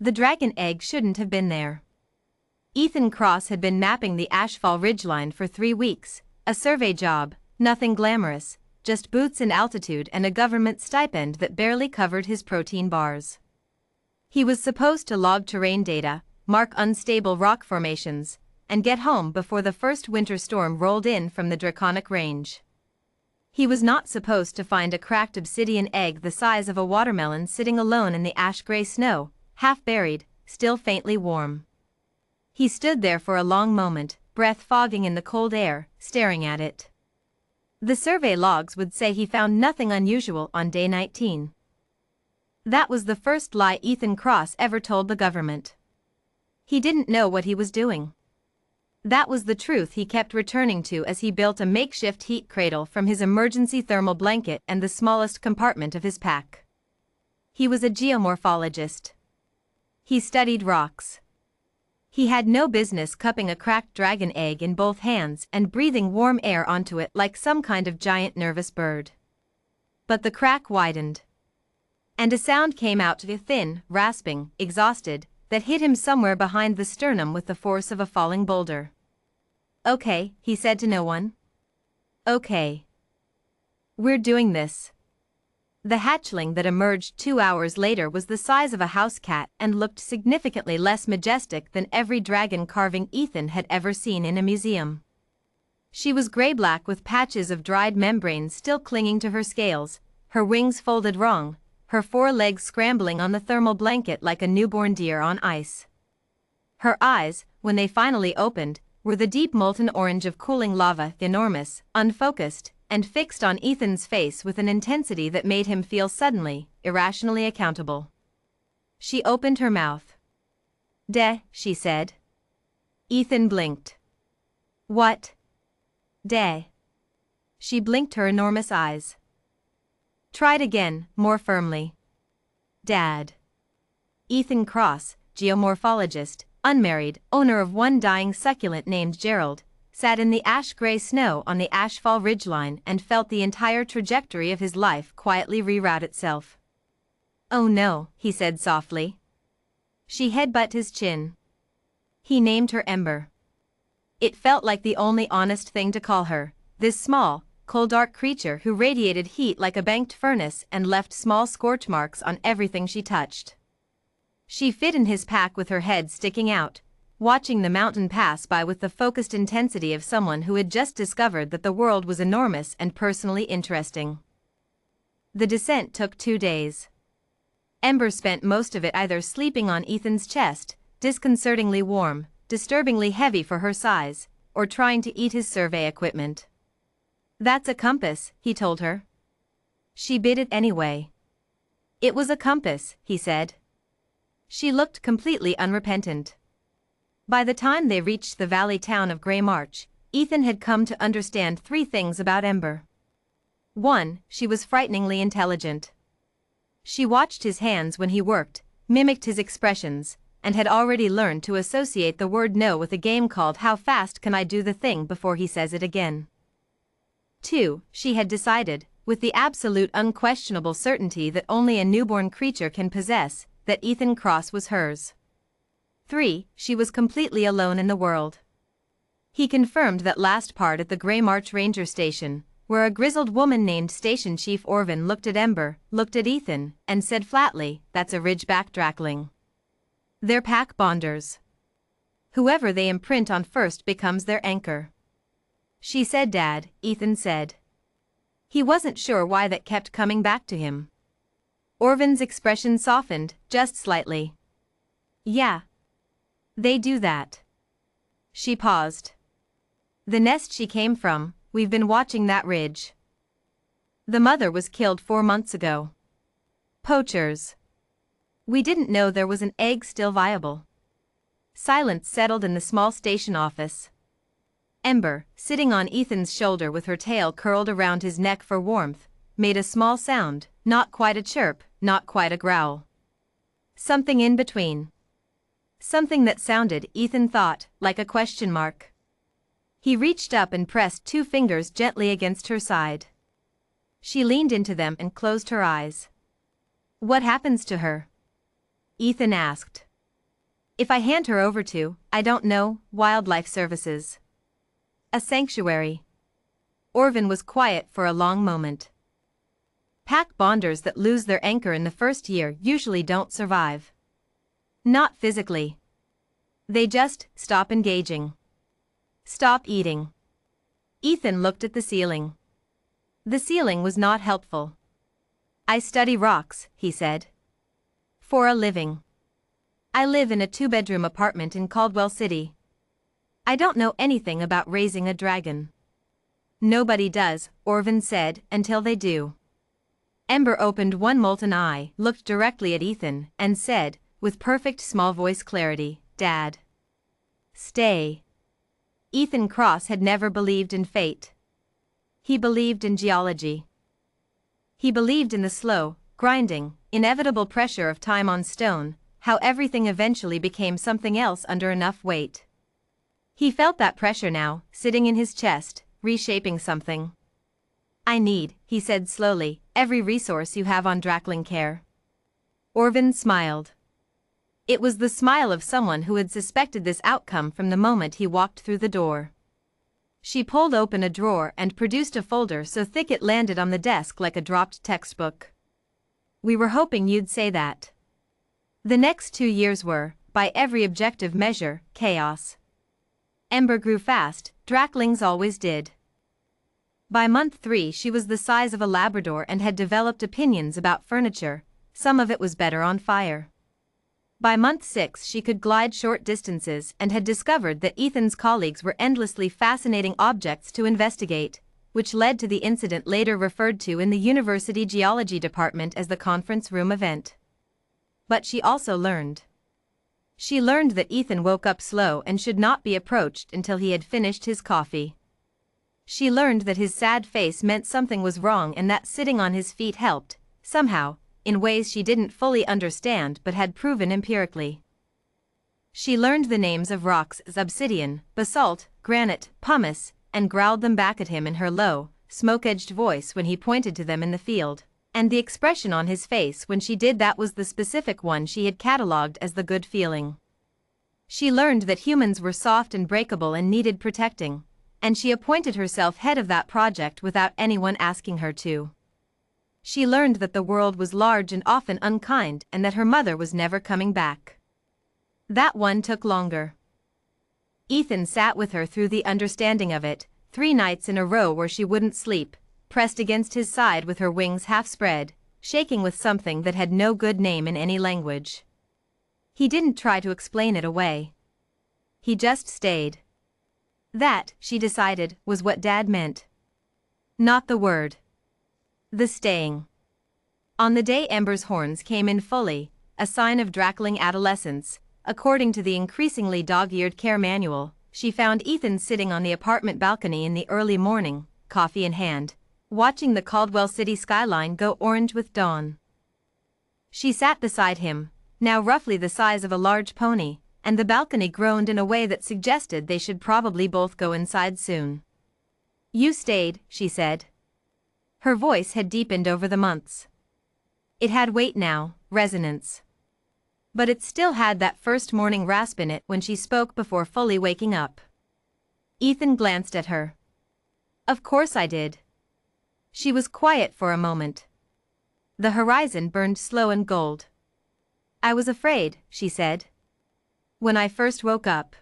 The dragon egg shouldn't have been there. Ethan Cross had been mapping the Ashfall ridgeline for 3 weeks, a survey job, nothing glamorous, just boots and altitude and a government stipend that barely covered his protein bars. He was supposed to log terrain data, mark unstable rock formations, and get home before the first winter storm rolled in from the Draconic Range. He was not supposed to find a cracked obsidian egg the size of a watermelon sitting alone in the ash-gray snow, half buried, still faintly warm. He stood there for a long moment, breath fogging in the cold air, staring at it. The survey logs would say he found nothing unusual on day 19. That was the first lie Ethan Cross ever told the government. He didn't know what he was doing. That was the truth he kept returning to as he built a makeshift heat cradle from his emergency thermal blanket and the smallest compartment of his pack. He was a geomorphologist. He studied rocks. He had no business cupping a cracked dragon egg in both hands and breathing warm air onto it like some kind of giant nervous bird. But the crack widened. And a sound came out, thin, rasping, exhausted, that hit him somewhere behind the sternum with the force of a falling boulder. "Okay," he said to no one. "Okay. We're doing this." The hatchling that emerged 2 hours later was the size of a house cat and looked significantly less majestic than every dragon carving Ethan had ever seen in a museum. She was gray-black with patches of dried membranes still clinging to her scales, her wings folded wrong, her 4 legs scrambling on the thermal blanket like a newborn deer on ice. Her eyes, when they finally opened, were the deep molten orange of cooling lava, enormous, unfocused, and fixed on Ethan's face with an intensity that made him feel suddenly, irrationally accountable. She opened her mouth. She said. Ethan blinked. "What? She blinked her enormous eyes. Tried again, more firmly. "Dad." Ethan Cross, geomorphologist, unmarried, owner of one dying succulent named Gerald, sat in the ash-gray snow on the Ashfall ridgeline and felt the entire trajectory of his life quietly reroute itself. "Oh no," he said softly. She headbutted his chin. He named her Ember. It felt like the only honest thing to call her, this small, cold dark creature who radiated heat like a banked furnace and left small scorch marks on everything she touched. She fit in his pack with her head sticking out, watching the mountain pass by with the focused intensity of someone who had just discovered that the world was enormous and personally interesting. The descent took 2 days. Ember spent most of it either sleeping on Ethan's chest, disconcertingly warm, disturbingly heavy for her size, or trying to eat his survey equipment. "That's a compass," he told her. She bit it anyway. "It was a compass," he said. She looked completely unrepentant. By the time they reached the valley town of Grey March, Ethan had come to understand 3 things about Ember. 1, she was frighteningly intelligent. She watched his hands when he worked, mimicked his expressions, and had already learned to associate the word no with a game called How Fast Can I Do the Thing Before He Says It Again. 2, she had decided, with the absolute unquestionable certainty that only a newborn creature can possess, that Ethan Cross was hers. 3, she was completely alone in the world. He confirmed that last part at the Grey March Ranger Station, where a grizzled woman named Station Chief Orvin looked at Ember, looked at Ethan, and said flatly, "That's a ridgeback drakling. They're pack bonders. Whoever they imprint on first becomes their anchor." "She said Dad," Ethan said. He wasn't sure why that kept coming back to him. Orvin's expression softened, just slightly. "Yeah. They do that." She paused. "The nest she came from, we've been watching that ridge. The mother was killed 4 months ago. Poachers. We didn't know there was an egg still viable." Silence settled in the small station office. Ember, sitting on Ethan's shoulder with her tail curled around his neck for warmth, made a small sound, not quite a chirp, not quite a growl. Something in between. Something that sounded, Ethan thought, like a question mark. He reached up and pressed 2 fingers gently against her side. She leaned into them and closed her eyes. "What happens to her?" Ethan asked. If I hand her over to, I don't know, wildlife services. A sanctuary. Orvin was quiet for a long moment. Pack bonders that lose their anchor in the first year usually don't survive. Not physically. They just stop engaging. Stop eating. Ethan looked at the ceiling. The ceiling was not helpful. I study rocks, he said. For a living. I live in a 2-bedroom apartment in Caldwell City. I don't know anything about raising a dragon. Nobody does, Orvin said, until they do. Ember opened one molten eye, looked directly at Ethan, and said, with perfect small voice clarity, Dad. Stay. Ethan Cross had never believed in fate. He believed in geology. He believed in the slow, grinding, inevitable pressure of time on stone, how everything eventually became something else under enough weight. He felt that pressure now, sitting in his chest, reshaping something. I need, he said slowly, every resource you have on Drackling Care. Orvin smiled. It was the smile of someone who had suspected this outcome from the moment he walked through the door. She pulled open a drawer and produced a folder so thick it landed on the desk like a dropped textbook. We were hoping you'd say that. The next 2 years were, by every objective measure, chaos. Ember grew fast, Dracklings always did. By month 3 she was the size of a Labrador and had developed opinions about furniture, some of it was better on fire. By month 6 she could glide short distances and had discovered that Ethan's colleagues were endlessly fascinating objects to investigate, which led to the incident later referred to in the university geology department as the conference room event. But she also learned. She learned that Ethan woke up slow and should not be approached until he had finished his coffee. She learned that his sad face meant something was wrong and that sitting on his feet helped, somehow, in ways she didn't fully understand but had proven empirically. She learned the names of rocks as obsidian, basalt, granite, pumice, and growled them back at him in her low, smoke-edged voice when he pointed to them in the field, and the expression on his face when she did that was the specific one she had catalogued as the good feeling. She learned that humans were soft and breakable and needed protecting, and she appointed herself head of that project without anyone asking her to. She learned that the world was large and often unkind and that her mother was never coming back. That one took longer. Ethan sat with her through the understanding of it, 3 nights in a row where she wouldn't sleep, pressed against his side with her wings half spread, shaking with something that had no good name in any language. He didn't try to explain it away. He just stayed. That, she decided, was what Dad meant. Not the word. The staying. On the day Ember's horns came in fully, a sign of Drackling adolescence, according to the increasingly dog-eared care manual, she found Ethan sitting on the apartment balcony in the early morning, coffee in hand, watching the Caldwell City skyline go orange with dawn. She sat beside him, now roughly the size of a large pony, and the balcony groaned in a way that suggested they should probably both go inside soon. You stayed, she said. Her voice had deepened over the months. It had weight now, resonance. But it still had that first morning rasp in it when she spoke before fully waking up. Ethan glanced at her. Of course I did. She was quiet for a moment. The horizon burned slow and gold. I was afraid, she said. When I first woke up.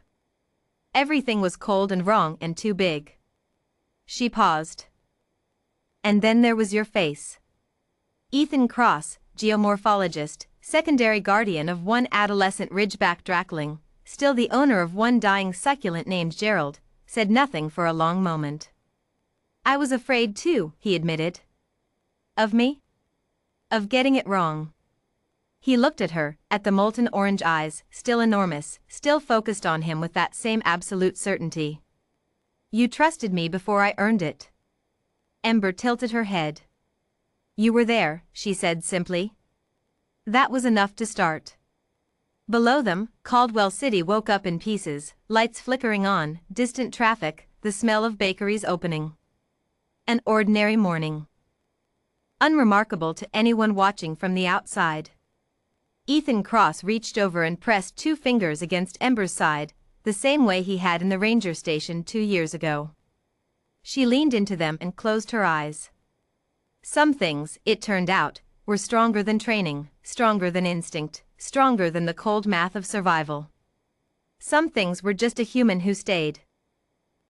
Everything was cold and wrong and too big. She paused. And then there was your face. Ethan Cross, geomorphologist, secondary guardian of one adolescent ridgeback Drackling, still the owner of one dying succulent named Gerald, said nothing for a long moment. I was afraid too, he admitted. Of me? Of getting it wrong. He looked at her, at the molten orange eyes, still enormous, still focused on him with that same absolute certainty. You trusted me before I earned it. Ember tilted her head. You were there, she said simply. That was enough to start. Below them, Caldwell City woke up in pieces, lights flickering on, distant traffic, the smell of bakeries opening. An ordinary morning. Unremarkable to anyone watching from the outside. Ethan Cross reached over and pressed 2 fingers against Ember's side, the same way he had in the ranger station 2 years ago. She leaned into them and closed her eyes. Some things, it turned out, were stronger than training, stronger than instinct, stronger than the cold math of survival. Some things were just a human who stayed.